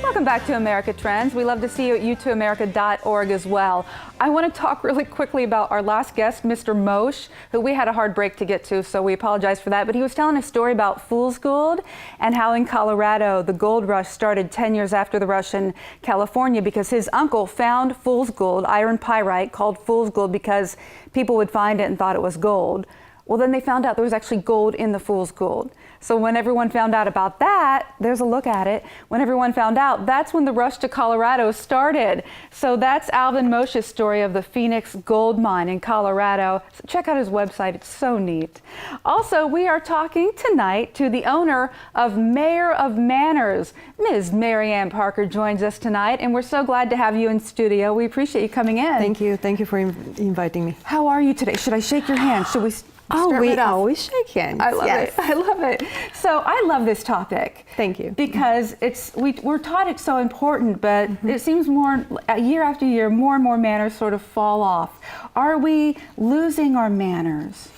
Welcome back to America Trends. We love to see you at u2america.org as well. I want to talk really quickly about our last guest, Mr. Moshe, who we had a hard break to get to, so we apologize for that. But he was telling a story about fool's gold and how in Colorado the gold rush started 10 years after the rush in California because his uncle found fool's gold, iron pyrite, called fool's gold because people would find it and thought it was gold. Well, then they found out there was actually gold in the fool's gold. So when everyone found out about that, there's a look at it. When everyone found out, that's when the rush to Colorado started. So that's Alvin Moshe's story of the Phoenix gold mine in Colorado. So check out his website, it's so neat. Also, we are talking tonight to the owner of Mayor of Manners. Ms. Maryanne Parker joins us tonight, and we're so glad to have you in studio. We appreciate you coming in. Thank you for inviting me. How are you today? Should I shake your hand? Should we? Oh, we always shake hands. I love it. I love it. So I love this topic. Thank you. Because we're taught it's so important, but it seems more year after year, more and more manners sort of fall off. Are we losing our manners?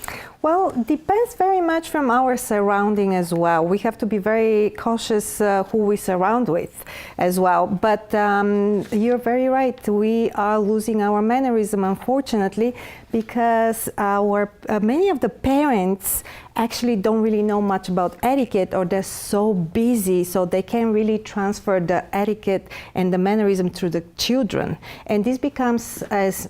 Well, depends very much from our surrounding as well. We have to be very cautious who we surround with as well. But you're very right. We are losing our mannerism, unfortunately, because many of the parents actually don't really know much about etiquette, or they're so busy, so they can't really transfer the etiquette and the mannerism to the children. And this becomes as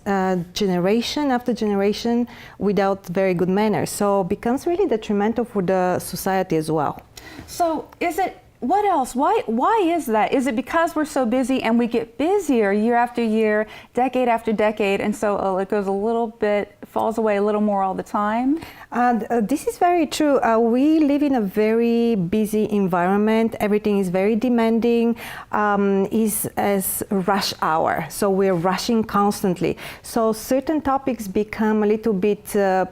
generation after generation without very good manners. So it becomes really detrimental for the society as well. So what else? Why is that? Is it because we're so busy and we get busier year after year, decade after decade, and so it goes a little bit, falls away a little more all the time? This is very true. We live in a very busy environment. Everything is very demanding, is as rush hour. So we're rushing constantly. So certain topics become a little bit,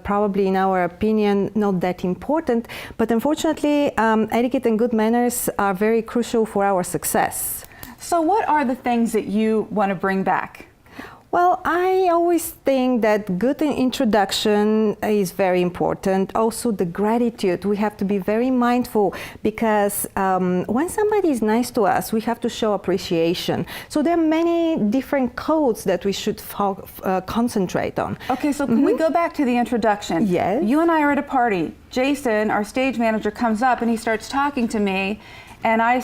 probably in our opinion, not that important. But unfortunately, etiquette and good manners are very crucial for our success. So what are the things that you want to bring back? Well, I always think that good introduction is very important. Also, the gratitude. We have to be very mindful because when somebody is nice to us, we have to show appreciation. So there are many different codes that we should concentrate on. Okay, so can we go back to the introduction? Yes. You and I are at a party. Jason, our stage manager, comes up and he starts talking to me, and I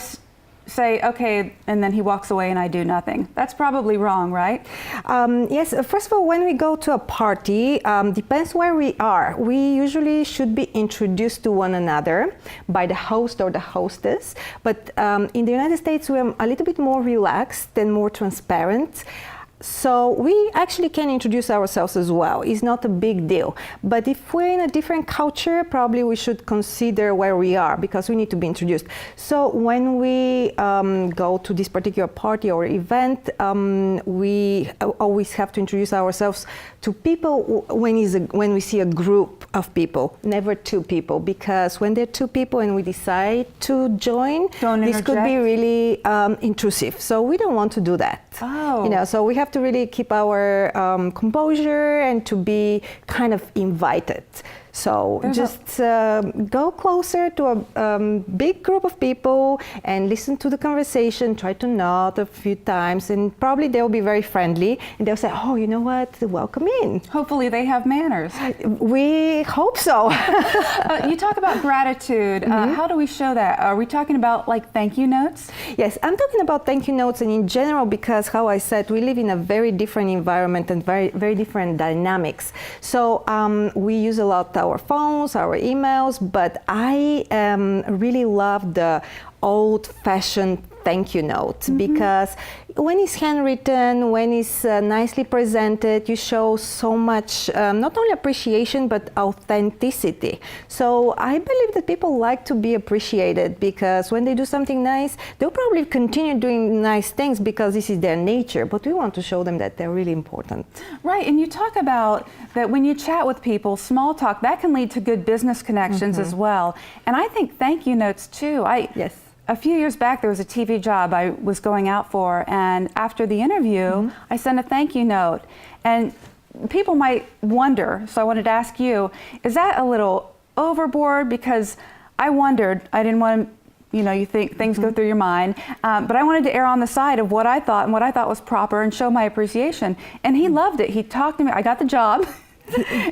say, okay, and then he walks away and I do nothing. That's probably wrong, right? Yes, first of all, when we go to a party, depends where we are. We usually should be introduced to one another by the host or the hostess. But in the United States, we're a little bit more relaxed and more transparent. So we actually can introduce ourselves as well. It's not a big deal. But if we're in a different culture, probably we should consider where we are because we need to be introduced. So when we go to this particular party or event, we always have to introduce ourselves to people when we see a group of people, never two people, because when there are two people and we decide to join, this could be really intrusive. So we don't want to do that. Oh. So we have to really keep our composure and to be kind of invited. So just go closer to a big group of people and listen to the conversation, try to nod a few times, and probably they'll be very friendly and they'll say, oh, you know what, welcome in. Hopefully they have manners. We hope so. You talk about gratitude. How do we show that? Are we talking about like thank you notes? Yes, I'm talking about thank you notes and in general because, how I said, we live in a very different environment and very, very different dynamics. So we use a lot our phones, our emails, but I really love the old-fashioned thank you note because when it's handwritten, when it's nicely presented, you show so much, not only appreciation, but authenticity. So I believe that people like to be appreciated because when they do something nice, they'll probably continue doing nice things because this is their nature, but we want to show them that they're really important. Right, and you talk about that when you chat with people, small talk, that can lead to good business connections as well. And I think thank you notes too. Yes. A few years back, there was a TV job I was going out for, and after the interview, I sent a thank you note. And people might wonder, so I wanted to ask you, is that a little overboard? Because I wondered, I didn't want to You know, you think things go through your mind, but I wanted to err on the side of what I thought and what I thought was proper and show my appreciation. And he loved it. He talked to me. I got the job.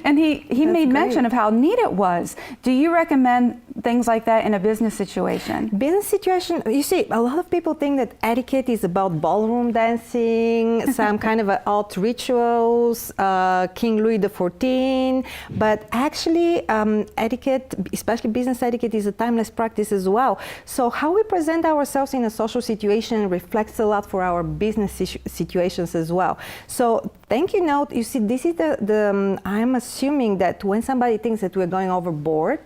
And he made mention of how neat it was. Do you recommend things like that in a business situation? Business situation, you see, a lot of people think that etiquette is about ballroom dancing, some kind of alt rituals, King Louis XIV, but actually etiquette, especially business etiquette, is a timeless practice as well. So how we present ourselves in a social situation reflects a lot for our business situations as well. So thank you note, you see, this is I'm assuming that when somebody thinks that we're going overboard,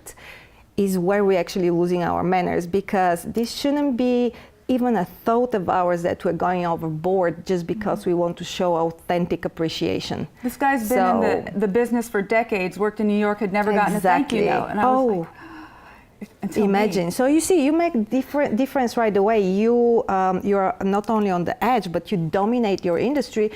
is where we're actually losing our manners, because this shouldn't be even a thought of ours that we're going overboard just because we want to show authentic appreciation. This guy's been in the business for decades, worked in New York, had never gotten a thank you note. And I was like, imagine. So you see, you make difference right away. You're not only on the edge, but you dominate your industry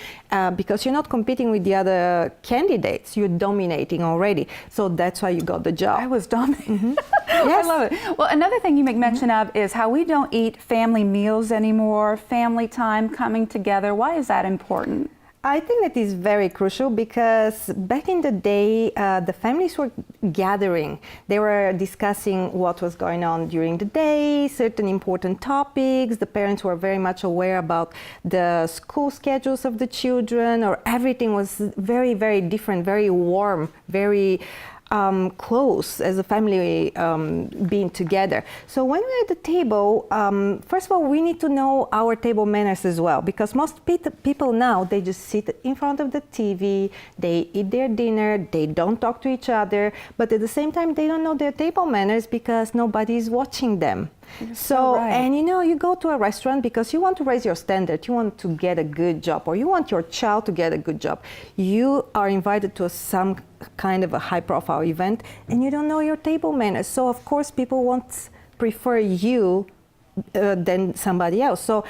because you're not competing with the other candidates. You're dominating already. So that's why you got the job. I was dominating. Yes. I love it. Well, another thing you make mention of is how we don't eat family meals anymore, family time, coming together. Why is that important? I think that is very crucial because back in the day, the families were gathering. They were discussing what was going on during the day, certain important topics. The parents were very much aware about the school schedules of the children, or everything was very, very different, very warm, very close as a family being together. So when we're at the table, first of all, we need to know our table manners as well, because most people now, they just sit in front of the TV, they eat their dinner, they don't talk to each other, but at the same time, they don't know their table manners because nobody is watching them. So, right. And you know, you go to a restaurant because you want to raise your standard, you want to get a good job, or you want your child to get a good job. You are invited to some kind of a high profile event and you don't know your table manners. So of course people won't prefer you than somebody else. So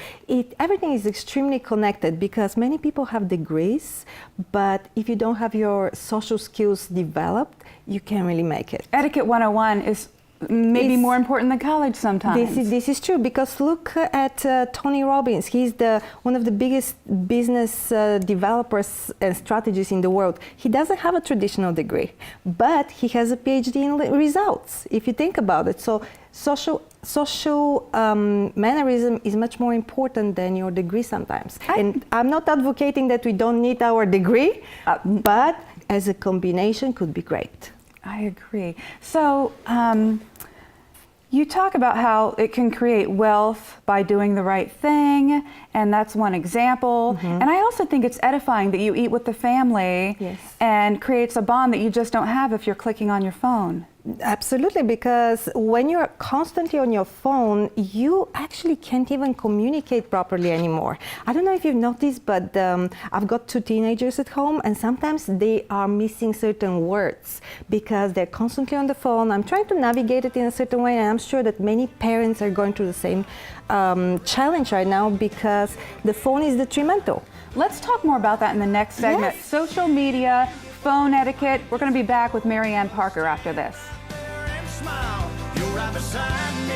everything is extremely connected because many people have degrees, but if you don't have your social skills developed, you can't really make it. Etiquette 101 is maybe more important than college sometimes. This is true, because look at Tony Robbins. He's one of the biggest business developers and strategists in the world. He doesn't have a traditional degree, but he has a PhD in results, if you think about it. So social mannerism is much more important than your degree sometimes. And I'm not advocating that we don't need our degree, but as a combination could be great. I agree. So you talk about how it can create wealth by doing the right thing, and that's one example. And I also think it's edifying that you eat with the family and creates a bond that you just don't have if you're clicking on your phone. Absolutely, because when you're constantly on your phone, you actually can't even communicate properly anymore. I don't know if you've noticed, but I've got 2 teenagers at home, and sometimes they are missing certain words because they're constantly on the phone. I'm trying to navigate it in a certain way, and I'm sure that many parents are going through the same challenge right now because the phone is detrimental. Let's talk more about that in the next segment. Yes. Social media, phone etiquette. We're going to be back with Maryanne Parker after this. Smile, you're right beside me.